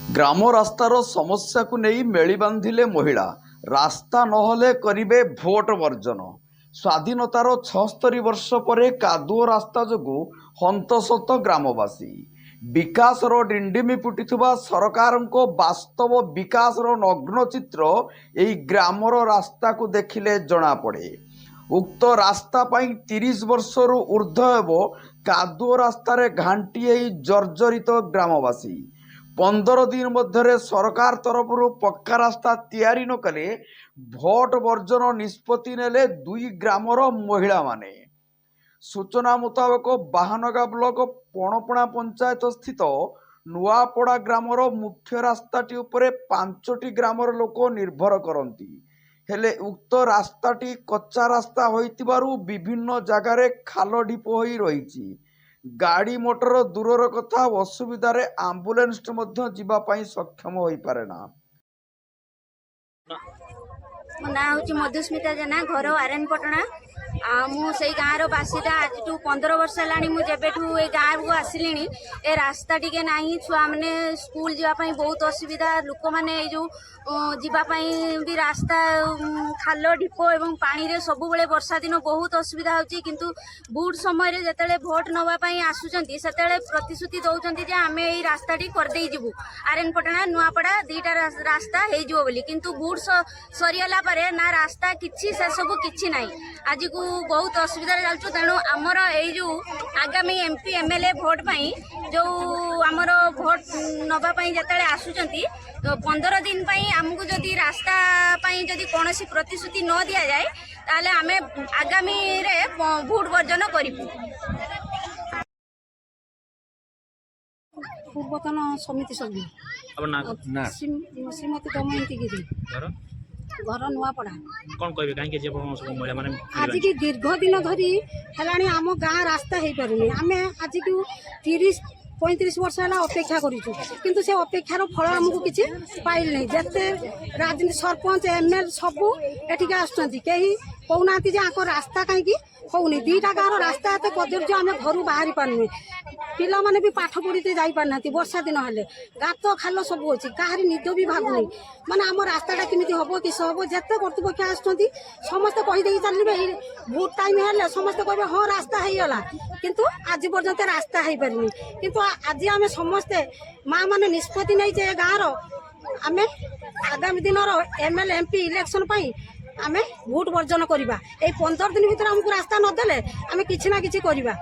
ग्राम रास्तार समस्या को नहीं मेली बांधिले महिला रास्ता नहले करिबे भोट वर्जन। स्वाधीनतार 76 वर्ष पर कादुओ रास्ता जोगु हंतसत ग्रामवासी विकास डिंडिमी पिटिथुबा सरकार को वास्तव विकास नग्न चित्र यही ग्रामर रास्ता को देखिले जना पड़े। उक्त रास्ता 30 वर्षर ऊर्ध्व हेबो कादुओ रास्तार घांटी जर्जरित ग्रामवासी 15 दिन मध्य सरकार तरफ पक्का रास्ता तैयारी न कले भोट वर्जन निष्पत्ति नेले दुई ग्रामर महिला माने। सूचना मुताबक बाहानगा ब्लॉक पणपणा पंचायत स्थित नुआपड़ा ग्रामर मुख्य रास्ताटी उपरे 5टी ग्रामर लोक निर्भर करती हेले उक्त रास्ताटी कच्चा रास्ता होइतिबारु विभिन्न जगार खाल ढीप होई रहिछि। गाड़ी मोटर दूरर कथा असुविधार आंबुलेंस जीवाई सक्षम हो पारे ना। मो ना हूँ मधुस्मिता जेना घर आरएन पटना मुझे गाँव बासीटा आज 15 वर्ष है जब गाँव को आसिली ए रास्ता टी ना छुआ मैंने स्कूल जावाई बहुत असुविधा लोक मैंने जो जीवाई भी रास्ता खाल ढीप और पानी रे सब बेले वर्षा दिन बहुत असुविधा होची किंतु बुट समय जिते भोट नापी आसुँच से प्रतिश्रुति दौरान आम ये रास्ता करदे जीवु आरएन पटना नुआपड़ा 2टा रास्ता हो बोली किंतु बुट सरीगला ना रास्ता किसी से सब किसी ना आज को बहुत असुविधा चलु। तेणु आमर यो आगामी एमपी एमएलए भोट पाई जो आमर भोट नवापाई जिते आसुँच 15 दिन आमको जदि रास्ता जदि कौन प्रतिश्रुति न दि जाए ताले आमे आगामी रे भोट वर्जन करूँ। पूर्वतन समिति सभ्य श्रीमती दमयंती गिरी घर नुआपड़ा कौन कहे कहीं महिला माने आज की दीर्घ दिन धरी है आम गाँ रास्ता हो पारे आम आज को 30-35 वर्ष है अपेक्षा करूँ किंतु से अपेक्षार फल आमको किसी पाइल नहीं जिते राजनीति सरपंच एमएल सबू एठिक आसुँच कहूना रास्ता कहीं होनी 2टा गाँव रास्ता एत कदर्य आम घर बाहरी पारे पिला माने भी पाठ पढ़ी जाई पारना वर्षा दिन हेले गात खाल सब अच्छी कहारी निद भी भागुनी माने आम रास्ताटा केमिति हम किस हम जिते कर्तृपक्ष आसुँच समस्ते कहीदे चलिए भोट टाइम हेले समस्ते कहे हाँ रास्ता होगला किंतु आज पर्यंत रास्ता हो पारे किंतु आज आम समस्ते माँ मैंने निष्पत्ति नहीं गाँव आम आगामी दिन एमएलए एमपी इलेक्शन आम भोट वर्जन करवा 15 दिन भीतर आमको रास्ता नदेले आम किसी ना किसी करवा।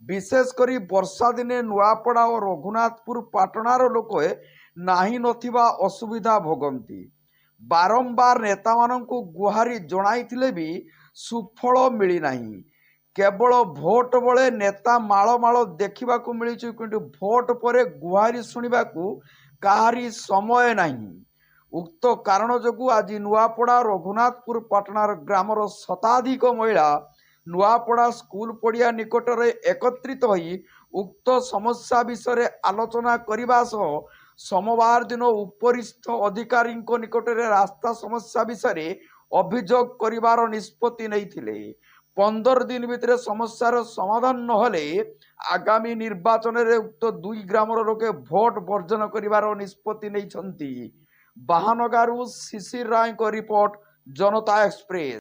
विशेष करी वर्षा दिने नुआपड़ा और रघुनाथपुर पाटणार लोक नाही नथिबा असुविधा भोगंती। बारंबार नेता मानंकु गुहारी जणाइथिले भी सुफल मिली नाही। केवल भोट बळे नेता माळ माळ देखिबा को मिली किंतु भोट परे गुहारी सुनिबा को काहारी समय नाही। उक्त कारण जोगु आज नुआपड़ा रघुनाथपुर पाटणार ग्रामर शताधिक महिला नुआपड़ा स्कूल पड़िया निकटर एकत्रित होई उक्त समस्या विषय आलोचना करने सह सोमवार दिन उपरिस्थ अधिकारी निकट रास्ता समस्या विषय अभियोग करिवार निष्पत्ति नहीं। 15 दिन भितर समस्यार समाधान नहले आगामी निर्वाचन रे उक्त दुई ग्रामर लोके भोट वर्जन करिवार निष्पत्ति नहीं। बाहानगारू शिशिर राय को रिपोर्ट जनता एक्सप्रेस।